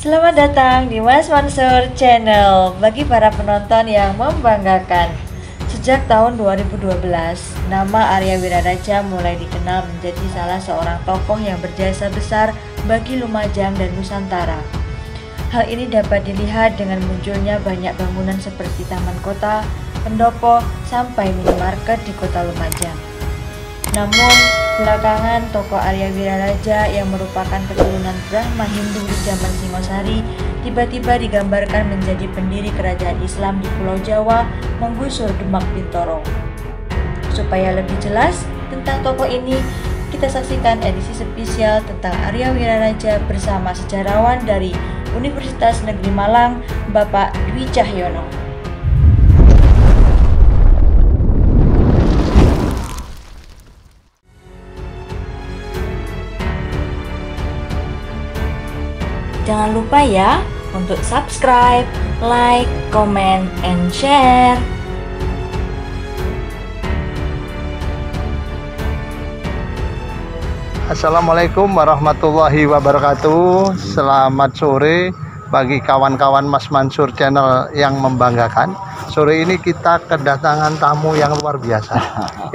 Selamat datang di Mas Mansur Channel. Bagi para penonton yang membanggakan, sejak tahun 2012, nama Arya Wiraraja mulai dikenal menjadi salah seorang tokoh yang berjasa besar bagi Lumajang dan Nusantara. Hal ini dapat dilihat dengan munculnya banyak bangunan seperti taman kota, pendopo, sampai minimarket di kota Lumajang. Namun, belakangan tokoh Arya Wiraraja yang merupakan keturunan Brahma Hindu di zaman Singosari tiba-tiba digambarkan menjadi pendiri kerajaan Islam di Pulau Jawa menggusur Demak Bintoro. Supaya lebih jelas tentang tokoh ini, kita saksikan edisi spesial tentang Arya Wiraraja bersama sejarawan dari Universitas Negeri Malang, Bapak Dwi Cahyono. Jangan lupa ya untuk subscribe, like, comment, and share. Assalamualaikum warahmatullahi wabarakatuh. Selamat sore bagi kawan-kawan Mas Mansur Channel yang membanggakan. Sore ini kita kedatangan tamu yang luar biasa.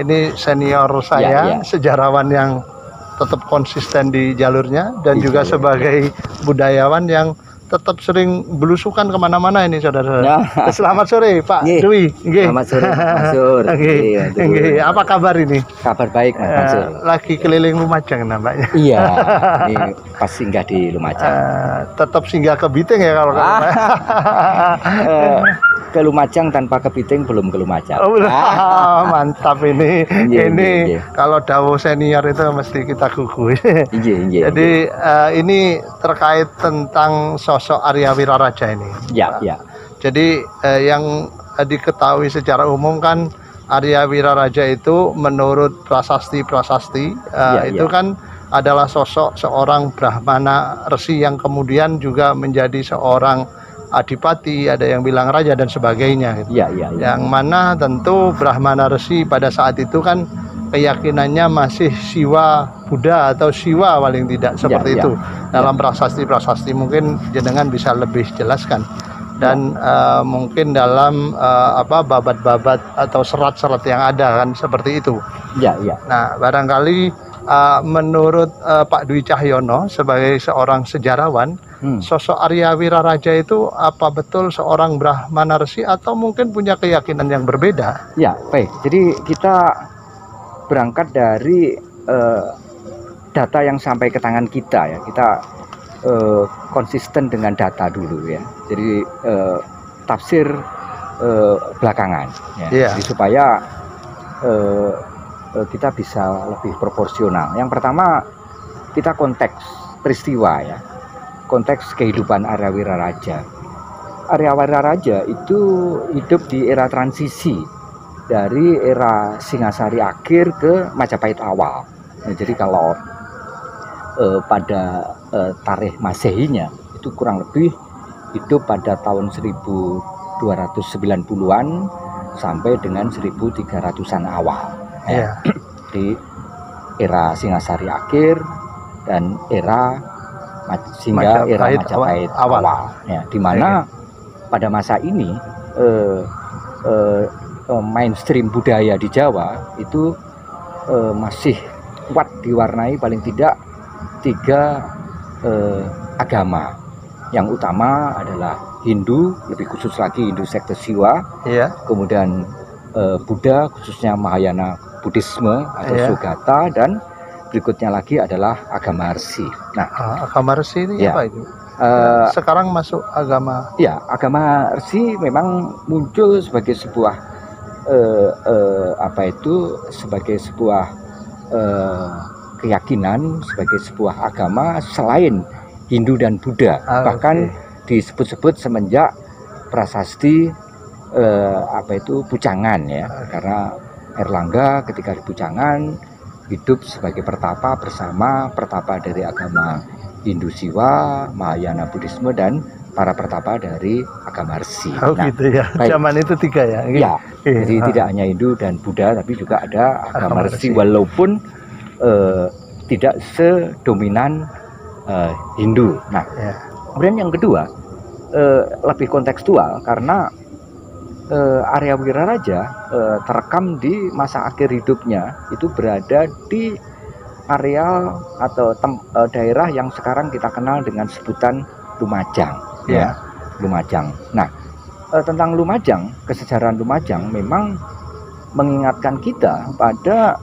Ini senior saya, sejarawan yang tetap konsisten di jalurnya dan juga sebagai budayawan yang tetap sering belusukan kemana-mana ini saudara. Selamat sore Pak Dwi. Selamat sore Mas Mansur. Apa kabar ini? Kabar baik Mas Mansur. Lagi keliling Lumajang nampaknya. Iya, ini pas singgah di Lumajang. Tetap singgah ke Biting ya kalau ke Lumajang tanpa kepiting belum ke Lumajang. Mantap ini. Ini kalau dawuh senior itu mesti kita gugu. Jadi ini terkait tentang sosok Arya Wiraraja ini. Ya. Jadi yang diketahui secara umum kan Arya Wiraraja itu menurut prasasti-prasasti itu kan adalah sosok seorang Brahmana Resi yang kemudian juga menjadi seorang adipati, ada yang bilang raja dan sebagainya gitu. Yang mana tentu Brahmana Resi pada saat itu kan keyakinannya masih Siwa Buddha atau Siwa paling tidak seperti itu. Dalam prasasti-prasasti mungkin jenengan bisa lebih jelaskan. Dan mungkin dalam babat-babat atau serat-serat yang ada kan seperti itu. Nah, barangkali menurut Pak Dwi Cahyono sebagai seorang sejarawan, sosok Arya Wiraraja itu apa betul seorang Brahmana Resi atau mungkin punya keyakinan yang berbeda? Ya, baik. Jadi kita berangkat dari data yang sampai ke tangan kita ya. Kita konsisten dengan data dulu ya. Jadi tafsir belakangan ya. Jadi supaya kita bisa lebih proporsional. Yang pertama, kita konteks peristiwa ya. Konteks kehidupan Arya Wiraraja. Arya Wiraraja itu hidup di era transisi dari era Singasari akhir ke Majapahit awal. Nah, jadi kalau pada tarikh Masehinya itu kurang lebih hidup pada tahun 1290-an sampai dengan 1300-an awal. Di era Singasari akhir dan era Majapahit awal. Ya, di mana pada masa ini mainstream budaya di Jawa itu masih kuat diwarnai paling tidak 3 agama. Yang utama adalah Hindu, lebih khusus lagi Hindu sekte Siwa, kemudian Buddha, khususnya Mahayana Buddhisme atau Sugata, dan berikutnya lagi adalah agama Resi. Nah, agama Resi ini apa itu? Sekarang masuk agama? Ya, agama Resi memang muncul sebagai sebuah sebagai sebuah keyakinan, sebagai sebuah agama selain Hindu dan Buddha. Bahkan disebut-sebut semenjak prasasti Pucangan ya, karena Erlangga ketika di Pucangan hidup sebagai pertapa bersama pertapa dari agama Hindu Siwa, Mahayana Buddhisme, dan para pertapa dari agama Resi. Gitu ya. Zaman itu 3 ya. Jadi tidak hanya Hindu dan Buddha, tapi juga ada agama Resi, walaupun tidak sedominan Hindu. Nah, Kemudian yang kedua, lebih kontekstual karena Arya Wiraraja terekam di masa akhir hidupnya itu berada di areal atau daerah yang sekarang kita kenal dengan sebutan Lumajang, ya, Lumajang. Nah, tentang Lumajang, kesejarahan Lumajang memang mengingatkan kita pada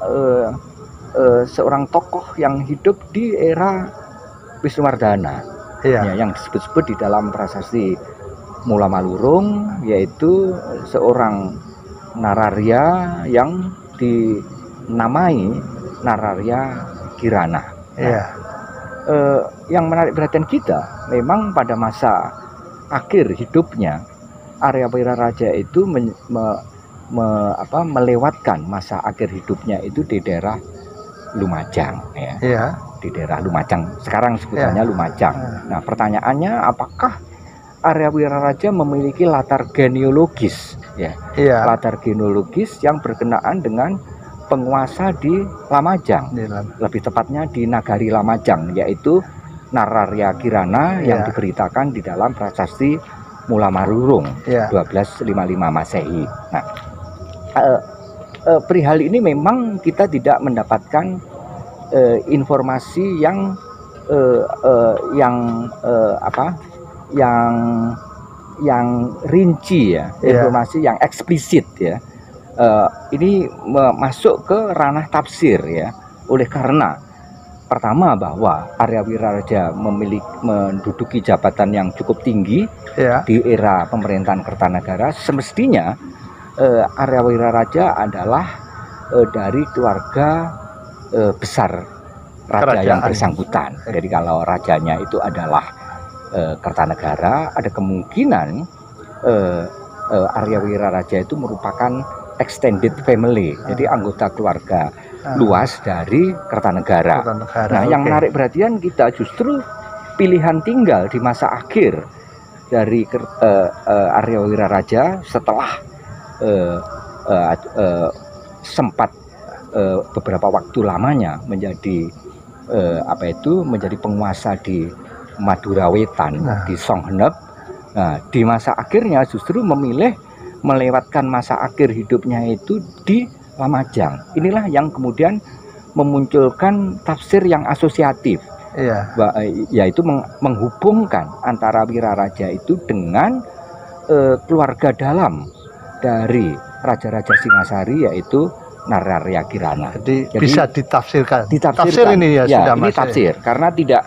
seorang tokoh yang hidup di era Wisnuwardana, ya, yang disebut-sebut di dalam prasasti Mula Malurung, yaitu seorang Nararya yang dinamai Nararya Kirana. Yang menarik perhatian kita, memang pada masa akhir hidupnya Arya Wiraraja itu melewatkan masa akhir hidupnya itu di daerah Lumajang, ya. Di daerah Lumajang. Sekarang sebutannya Lumajang. Nah, pertanyaannya, apakah Arya Wiraraja memiliki latar genealogis, ya? Latar genealogis yang berkenaan dengan penguasa di Lamajang, lebih tepatnya di Nagari Lamajang, yaitu Nararya Kirana yang diberitakan di dalam prasasti Mula Malurung 1255 Masehi. Nah, perihal ini memang kita tidak mendapatkan informasi yang rinci, ya, informasi yang eksplisit, ya. Ini masuk ke ranah tafsir, ya. Oleh karena pertama bahwa Arya Wiraraja menduduki jabatan yang cukup tinggi di era pemerintahan Kertanagara, semestinya Arya Wiraraja adalah dari keluarga besar raja yang bersangkutan. Jadi kalau rajanya itu adalah Kertanagara, ada kemungkinan Arya Wiraraja itu merupakan extended family, jadi anggota keluarga luas dari Kertanagara. Nah, yang menarik perhatian kita justru pilihan tinggal di masa akhir dari Arya Wiraraja setelah sempat beberapa waktu lamanya menjadi menjadi penguasa di Madura Wetan, di Songhenep. Nah, di masa akhirnya justru memilih melewatkan masa akhir hidupnya itu di Lamajang. Inilah yang kemudian memunculkan tafsir yang asosiatif, yaitu menghubungkan antara Wiraraja itu dengan keluarga dalam dari Raja-Raja Singasari, yaitu Nararya Kirana. Jadi bisa ditafsirkan. Tafsir ini ya, sudah ini tafsir karena tidak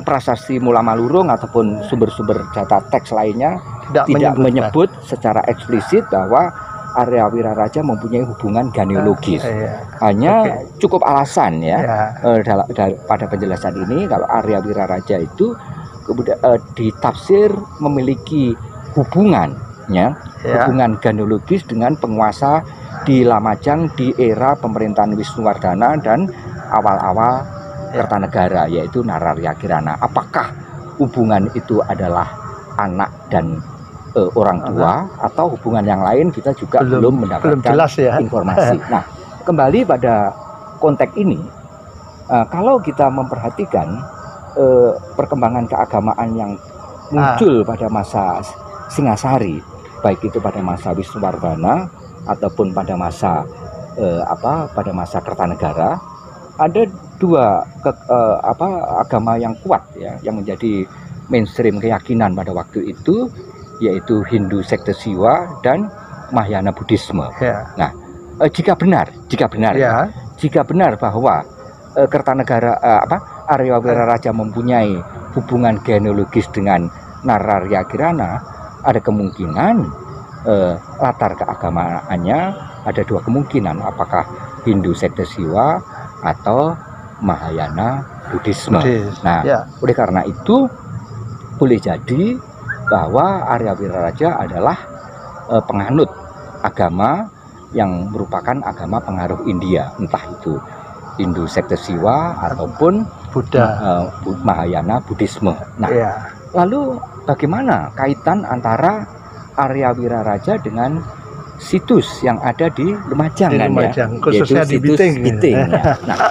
prasasti Mula Malurung ataupun sumber-sumber data teks lainnya tidak menyebut secara eksplisit bahwa Arya Wiraraja mempunyai hubungan genealogis. Hanya cukup alasan, ya, pada penjelasan ini kalau Arya Wiraraja itu kemudian ditafsir memiliki hubungan genealogis dengan penguasa di Lamajang di era pemerintahan Wisnuwardana dan awal-awal Kertanagara, yaitu Nararya Kirana. Apakah hubungan itu adalah anak dan orang tua atau hubungan yang lain, kita juga belum mendapatkan jelas, ya, informasi. Nah, kembali pada konteks ini, kalau kita memperhatikan perkembangan keagamaan yang muncul pada masa Singasari, baik itu pada masa Wisnuwardana ataupun pada masa Kertanagara, ada dua agama yang kuat, ya, yang menjadi mainstream keyakinan pada waktu itu, yaitu Hindu sekte Siwa dan Mahayana Buddhisme. Nah, jika benar bahwa Kertanagara Arya Wiraraja mempunyai hubungan genealogis dengan Nararya Kirana, ada kemungkinan latar keagamaannya ada dua kemungkinan, apakah Hindu sekte Siwa atau Mahayana Buddhisme. Nah, oleh karena itu boleh jadi bahwa Arya Wiraraja adalah penganut agama yang merupakan agama pengaruh India, entah itu Hindu sekte Siwa ataupun Buddha, Mahayana Buddhisme. Nah, lalu bagaimana kaitan antara Arya Wiraraja dengan situs yang ada di Lumajang, khususnya di Biting. Ya. Nah,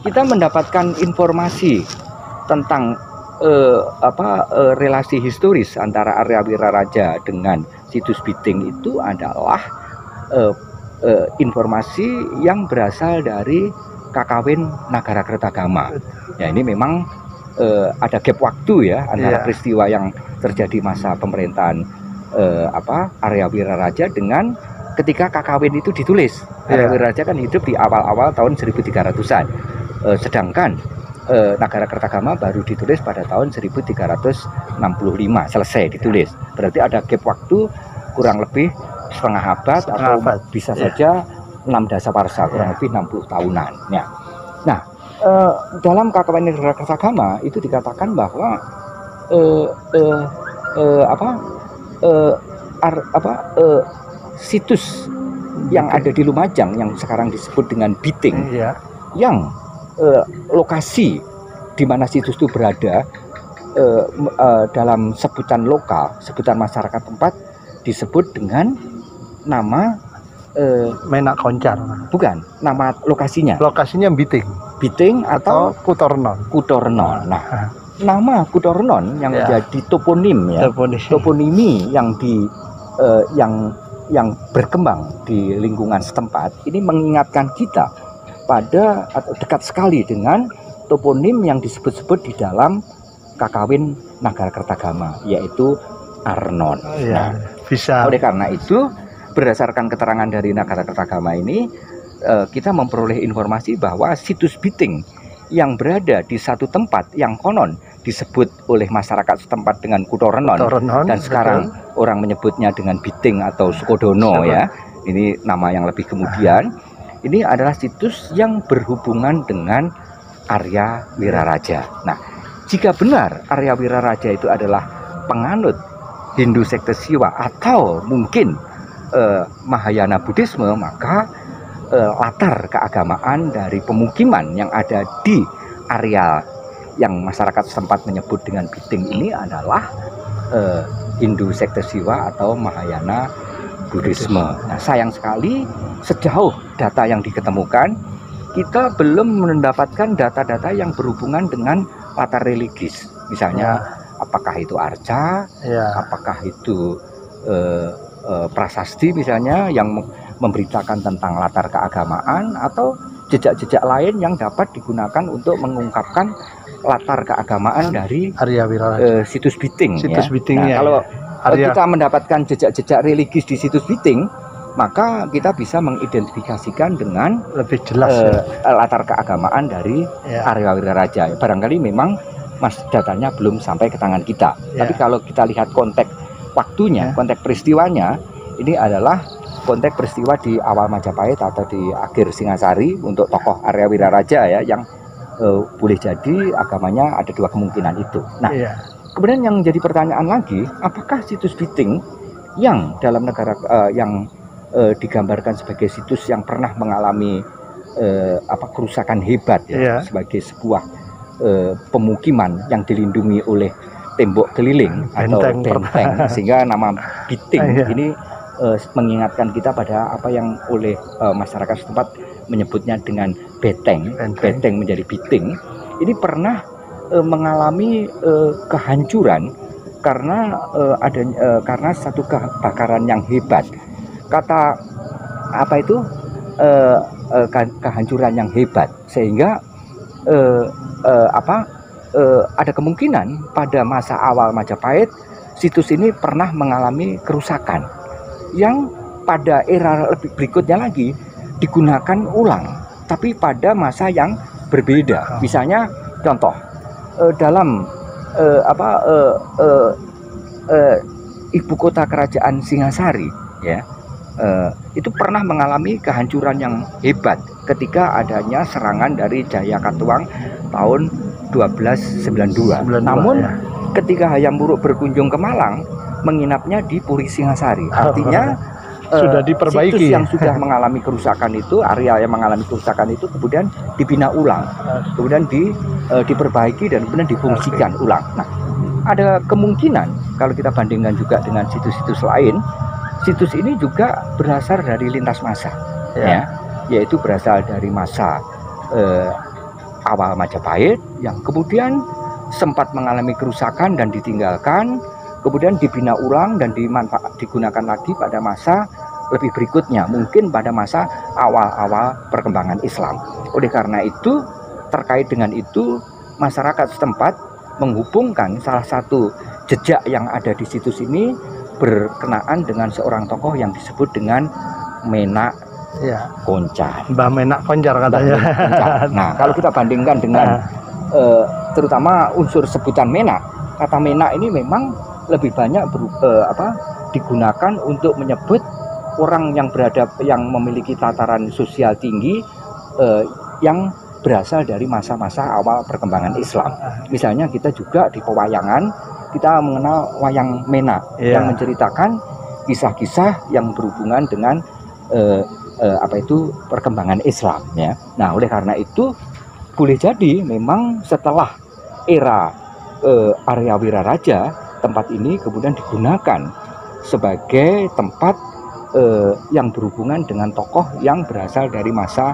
kita mendapatkan informasi tentang relasi historis antara Arya Wiraraja dengan situs Biting itu adalah informasi yang berasal dari Kakawin Nagarakertagama. Ya, ini memang ada gap waktu ya antara peristiwa yang terjadi masa pemerintahan Arya Wiraraja dengan ketika Kakawin itu ditulis. Arya Wiraraja kan hidup di awal-awal tahun 1300-an. Sedangkan Nagarakertagama baru ditulis pada tahun 1365, selesai ditulis. Berarti ada gap waktu kurang lebih setengah abad atau bisa saja 6 dasawarsa, kurang lebih 60 tahunan. Ya. Nah, dalam Kakawin Nagarakertagama itu dikatakan bahwa situs yang ada di Lumajang yang sekarang disebut dengan Biting, yang lokasi di mana situs itu berada dalam sebutan lokal, sebutan masyarakat tempat disebut dengan nama Menak Koncar. Bukan, nama lokasinya. Lokasinya Biting. Biting atau Kutornon. Kutornon. Nah, nama Kutornon yang menjadi toponim ya. Toponimi yang yang berkembang di lingkungan setempat ini mengingatkan kita pada atau dekat sekali dengan toponim yang disebut-sebut di dalam Kakawin Nagarakertagama, yaitu Arnon. Nah, bisa. Oleh karena itu, berdasarkan keterangan dari Nagarakertagama ini, kita memperoleh informasi bahwa situs Biting yang berada di satu tempat yang konon disebut oleh masyarakat setempat dengan Kutornon, dan sekarang orang menyebutnya dengan Biting atau Sukodono ya. Ini nama yang lebih kemudian. Ini adalah situs yang berhubungan dengan Arya Wiraraja. Nah, jika benar Arya Wiraraja itu adalah penganut Hindu sekte Siwa atau mungkin Mahayana Buddhisme, maka latar keagamaan dari pemukiman yang ada di area yang masyarakat setempat menyebut dengan Biting ini adalah Hindu sekte Siwa atau Mahayana Buddhisme. Nah, sayang sekali sejauh data yang diketemukan, kita belum mendapatkan data-data yang berhubungan dengan latar religis. Misalnya, apakah itu arca, apakah itu prasasti misalnya yang memberitakan tentang latar keagamaan, atau jejak-jejak lain yang dapat digunakan untuk mengungkapkan latar keagamaan dari Arya Wiraraja. Situs Biting. Situs Biting. Nah, kalau kita mendapatkan jejak-jejak religis di situs Biting, maka kita bisa mengidentifikasikan dengan lebih jelas latar keagamaan dari Arya Wiraraja. Barangkali memang datanya belum sampai ke tangan kita. Tapi kalau kita lihat konteks waktunya, konteks peristiwanya, ini adalah konteks peristiwa di awal Majapahit atau di akhir Singasari untuk tokoh Arya Wiraraja ya, yang boleh jadi agamanya ada dua kemungkinan itu. Nah, kemudian yang jadi pertanyaan lagi, apakah situs Biting yang dalam negara yang digambarkan sebagai situs yang pernah mengalami kerusakan hebat ya, sebagai sebuah pemukiman yang dilindungi oleh tembok keliling atau benteng, sehingga nama Biting ini mengingatkan kita pada apa yang oleh masyarakat setempat menyebutnya dengan beteng menjadi Biting. Ini pernah mengalami kehancuran karena karena satu kebakaran yang hebat. Kata apa itu kehancuran yang hebat, sehingga ada kemungkinan pada masa awal Majapahit situs ini pernah mengalami kerusakan yang pada era lebih berikutnya lagi digunakan ulang, tapi pada masa yang berbeda. Misalnya contoh dalam ibu kota kerajaan Singasari ya, itu pernah mengalami kehancuran yang hebat ketika adanya serangan dari Jayakatwang tahun 1292. Namun ketika Hayam Wuruk berkunjung ke Malang, menginapnya di Puri Singasari. Artinya sudah diperbaiki. Situs yang sudah mengalami kerusakan itu, area yang mengalami kerusakan itu kemudian dibina ulang, kemudian diperbaiki dan kemudian difungsikan ulang. Nah, ada kemungkinan kalau kita bandingkan juga dengan situs-situs lain, situs ini juga berasal dari lintas masa, yaitu berasal dari masa awal Majapahit yang kemudian sempat mengalami kerusakan dan ditinggalkan, kemudian dibina ulang dan digunakan lagi pada masa lebih berikutnya, mungkin pada masa awal-awal perkembangan Islam. Oleh karena itu, terkait dengan itu, masyarakat setempat menghubungkan salah satu jejak yang ada di situs ini berkenaan dengan seorang tokoh yang disebut dengan Menak Koncar. Mbah Menak Koncar katanya. Nah, kalau kita bandingkan dengan terutama unsur sebutan Menak, kata Menak ini memang lebih banyak digunakan untuk menyebut orang yang memiliki tataran sosial tinggi yang berasal dari masa-masa awal perkembangan Islam. Misalnya kita juga di pewayangan kita mengenal wayang Menak yang menceritakan kisah-kisah yang berhubungan dengan perkembangan Islam ya. Nah, oleh karena itu boleh jadi memang setelah era Arya Wiraraja, tempat ini kemudian digunakan sebagai tempat yang berhubungan dengan tokoh yang berasal dari masa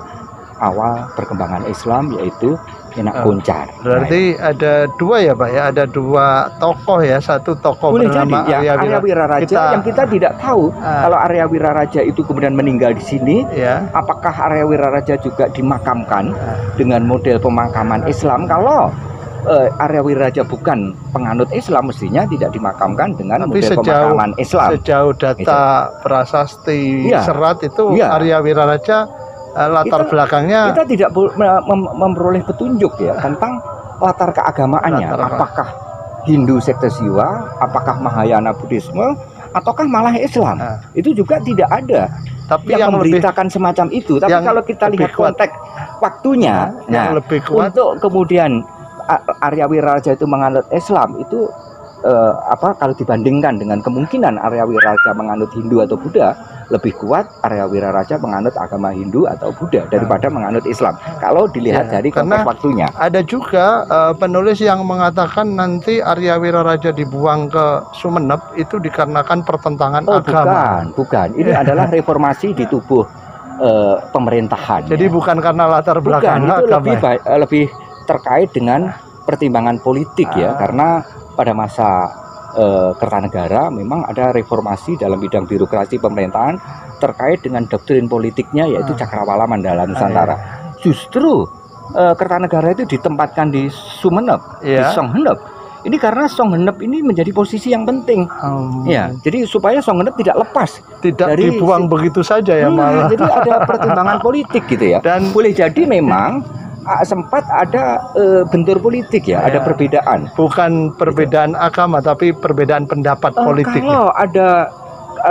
awal perkembangan Islam, yaitu Menak Koncar. Berarti ada dua ya Pak ya, ada dua tokoh ya, satu tokoh boleh bernama jadi, Arya Wiraraja yang kita tidak tahu kalau Arya Wiraraja itu kemudian meninggal di sini, apakah Arya Wiraraja juga dimakamkan dengan model pemakaman Islam? Kalau Arya Wiraraja bukan penganut Islam, mestinya tidak dimakamkan dengan model pemakaman Islam. Sejauh data prasasti serat itu Arya Wiraraja latar belakangnya kita tidak memperoleh petunjuk ya tentang latar keagamaannya, apakah Hindu sekte Siwa, apakah Mahayana Buddhisme, ataukah malah Islam. Itu juga tidak ada tapi yang memberitakan semacam itu. Tapi kalau kita lihat konteks waktunya, yang lebih kuat untuk kemudian Arya Wiraraja itu menganut Islam itu kalau dibandingkan dengan kemungkinan Arya Wiraraja menganut Hindu atau Buddha, lebih kuat Arya Wiraraja menganut agama Hindu atau Buddha daripada menganut Islam. Kalau dilihat dari konteks waktunya. Ada juga penulis yang mengatakan nanti Arya Wiraraja dibuang ke Sumeneb itu dikarenakan pertentangan agama. Bukan. Ini adalah reformasi di tubuh pemerintahan. Jadi bukan karena latar belakang agama. Lebih terkait dengan pertimbangan politik ya, karena pada masa Kertanegara memang ada reformasi dalam bidang birokrasi pemerintahan terkait dengan doktrin politiknya, yaitu Cakrawala Mandala Nusantara. Justru Kertanegara itu ditempatkan di Sumeneb, di Songhenep. Ini karena Songhenep ini menjadi posisi yang penting. Ya, jadi supaya Songhenep tidak lepas, tidak dibuang begitu saja ya malah. Jadi ada pertimbangan politik gitu ya. Dan boleh jadi memang sempat ada bentur politik ya, ada perbedaan. Bukan perbedaan agama, tapi perbedaan pendapat politik. Kalau ada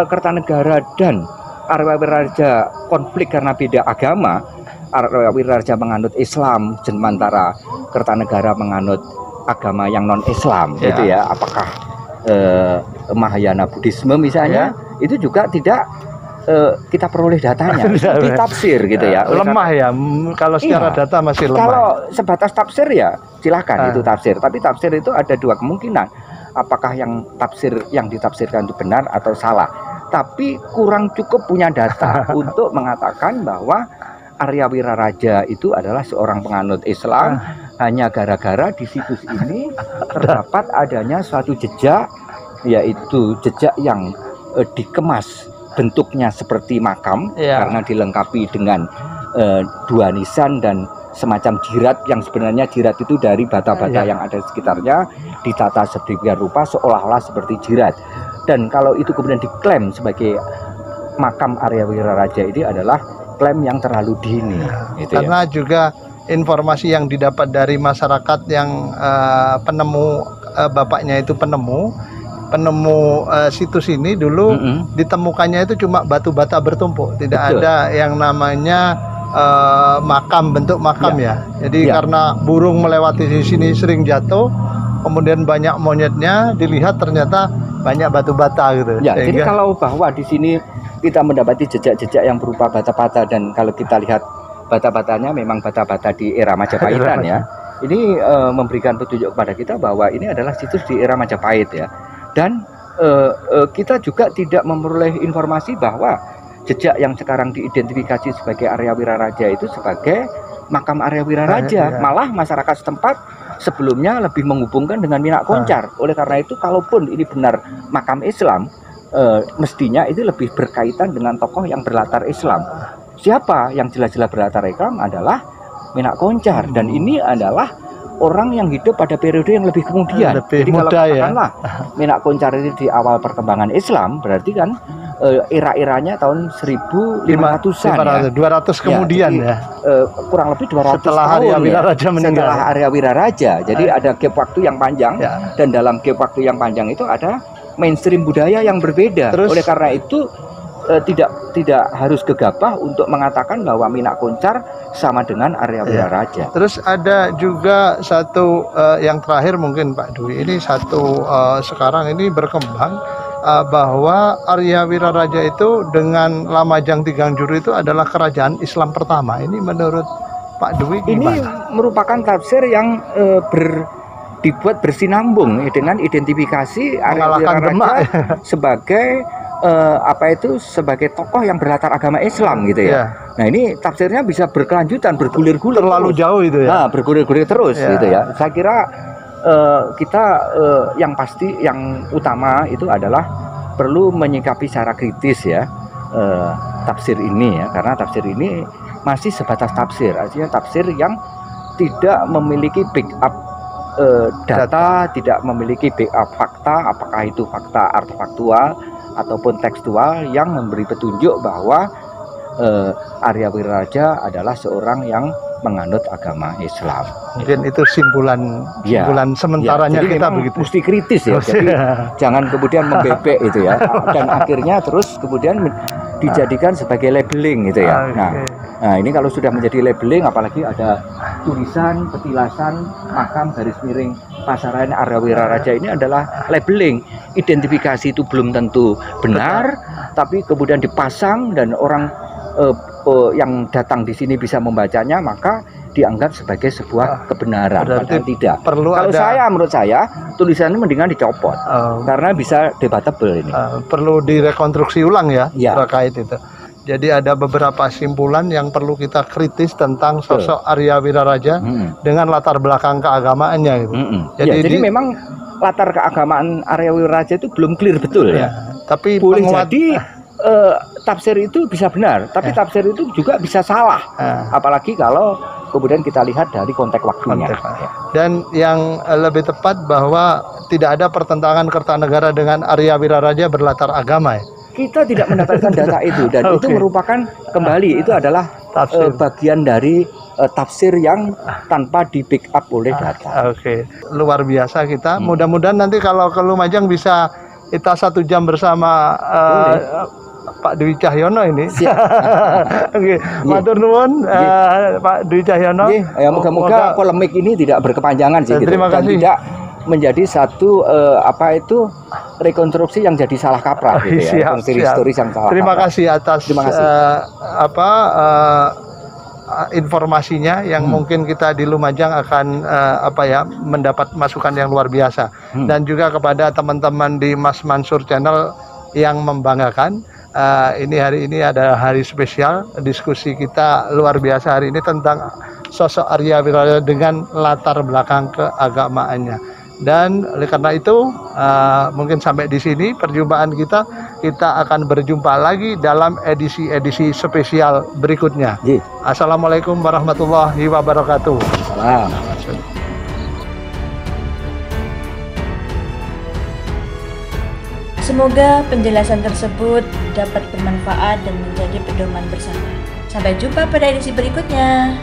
Kertanegara dan Arya Wiraraja konflik karena beda agama, Arya Wiraraja menganut Islam, sementara Kertanegara menganut agama yang non Islam, gitu ya. Apakah Mahayana Buddhisme misalnya, itu juga tidak kita peroleh datanya, ditafsir gitu ya. Lemah ya, kalau secara data masih lemah. Kalau sebatas tafsir ya silakan itu tafsir, tapi tafsir itu ada dua kemungkinan, apakah yang ditafsirkan itu benar atau salah. Tapi kurang cukup punya data untuk mengatakan bahwa Arya Wiraraja itu adalah seorang penganut Islam hanya gara-gara di situs ini terdapat adanya suatu jejak, yaitu jejak yang dikemas bentuknya seperti makam karena dilengkapi dengan dua nisan dan semacam jirat, yang sebenarnya jirat itu dari bata-bata yang ada di sekitarnya ditata sedemikian rupa seolah-olah seperti jirat. Dan kalau itu kemudian diklaim sebagai makam Arya Wiraraja, ini adalah klaim yang terlalu dini gitu karena juga informasi yang didapat dari masyarakat yang penemu, bapaknya itu penemu situs ini dulu ditemukannya itu cuma batu bata bertumpuk, tidak ada yang namanya makam, bentuk makam ya. Jadi karena burung melewati di sini sering jatuh, kemudian banyak monyetnya, dilihat ternyata banyak batu bata gitu. Jadi kalau bahwa di sini kita mendapati jejak-jejak yang berupa bata-bata, dan kalau kita lihat bata-batanya memang bata-bata di era Majapahitan ya. Ini memberikan petunjuk kepada kita bahwa ini adalah situs di era Majapahit ya. Dan kita juga tidak memperoleh informasi bahwa jejak yang sekarang diidentifikasi sebagai Arya Wiraraja itu sebagai makam Arya Wiraraja. Malah masyarakat setempat sebelumnya lebih menghubungkan dengan Minak Koncar. Oleh karena itu, kalaupun ini benar makam Islam, mestinya itu lebih berkaitan dengan tokoh yang berlatar Islam. Siapa yang jelas-jelas berlatar Islam adalah Minak Koncar, dan ini adalah orang yang hidup pada periode yang lebih kemudian. Lebih Jadi kalau muda ya. katakanlah Minak Koncar ini di awal perkembangan Islam, berarti kan era-eranya tahun 1500-an ya. 200 kemudian jadi, kurang lebih 200 setelah tahun Arya Wiraraja meninggal. Setelah Arya Wiraraja. Jadi ada gap waktu yang panjang, dan dalam gap waktu yang panjang itu ada mainstream budaya yang berbeda. Terus, oleh karena itu tidak harus gegabah untuk mengatakan bahwa Minak Koncar sama dengan Arya Wiraraja. Terus ada juga satu yang terakhir mungkin Pak Dwi, ini satu sekarang ini berkembang bahwa Arya Wiraraja itu dengan Lamajang Tigangjuru itu adalah kerajaan Islam pertama. Ini menurut Pak Dwi gimana? Ini merupakan tafsir yang dibuat bersinambung dengan identifikasi Arya Wiraraja sebagai sebagai tokoh yang berlatar agama Islam gitu ya. Nah, ini tafsirnya bisa berkelanjutan, bergulir-gulir terlalu terus. jauh itu ya. Nah, bergulir-gulir terus gitu ya. Saya kira kita yang pasti, yang utama itu adalah perlu menyikapi secara kritis ya tafsir ini ya, karena tafsir ini masih sebatas tafsir, artinya tafsir yang tidak memiliki backup data, tidak memiliki backup fakta, apakah itu fakta artefaktual ataupun tekstual yang memberi petunjuk bahwa Arya Wiraraja adalah seorang yang menganut agama Islam. Mungkin itu simpulan sementaranya jadi kita memang begitu. Mesti kritis ya. Jadi jangan kemudian membebek itu ya. Dan akhirnya terus kemudian dijadikan sebagai labeling gitu ya. Nah, ini kalau sudah menjadi labeling, apalagi ada tulisan petilasan makam garis miring Pasaraya Arya Wiraraja, ini adalah labeling. Identifikasi itu belum tentu benar, tapi kemudian dipasang dan orang yang datang di sini bisa membacanya, maka dianggap sebagai sebuah kebenaran. Padahal tidak. Menurut saya tulisannya mendingan dicopot karena bisa debatable ini. Perlu direkonstruksi ulang ya terkait itu. Jadi ada beberapa simpulan yang perlu kita kritis tentang sosok Arya Wiraraja dengan latar belakang keagamaannya gitu. Jadi memang latar keagamaan Arya Wiraraja itu belum clear betul ya. Tapi boleh jadi tafsir itu bisa benar, tapi tafsir itu juga bisa salah. Apalagi kalau kemudian kita lihat dari konteks waktunya. Dan yang lebih tepat bahwa tidak ada pertentangan Kertanegara dengan Arya Wiraraja berlatar agama ya. Kita tidak mendapatkan data itu, dan itu merupakan kembali itu adalah bagian dari tafsir yang tanpa di backup oleh data. Luar biasa kita. Mudah-mudahan nanti kalau ke Lumajang bisa kita 1 jam bersama Pak Dwi Cahyono ini. Matur nuwun Pak Dwi Cahyono. Moga-moga polemik ini tidak berkepanjangan sih. Terima kasih. Tidak menjadi satu rekonstruksi yang jadi salah kaprah gitu ya. Historis yang salah. Terima kasih atas informasinya yang mungkin kita di Lumajang akan mendapat masukan yang luar biasa. Dan juga kepada teman-teman di Mas Mansur Channel yang membanggakan. Hari ini ada hari spesial, diskusi kita luar biasa hari ini tentang sosok Arya Wiraraja dengan latar belakang keagamaannya. Dan oleh karena itu mungkin sampai di sini perjumpaan kita akan berjumpa lagi dalam edisi-edisi spesial berikutnya. Assalamualaikum warahmatullahi wabarakatuh. Semoga penjelasan tersebut dapat bermanfaat dan menjadi pedoman bersama. Sampai jumpa pada edisi berikutnya.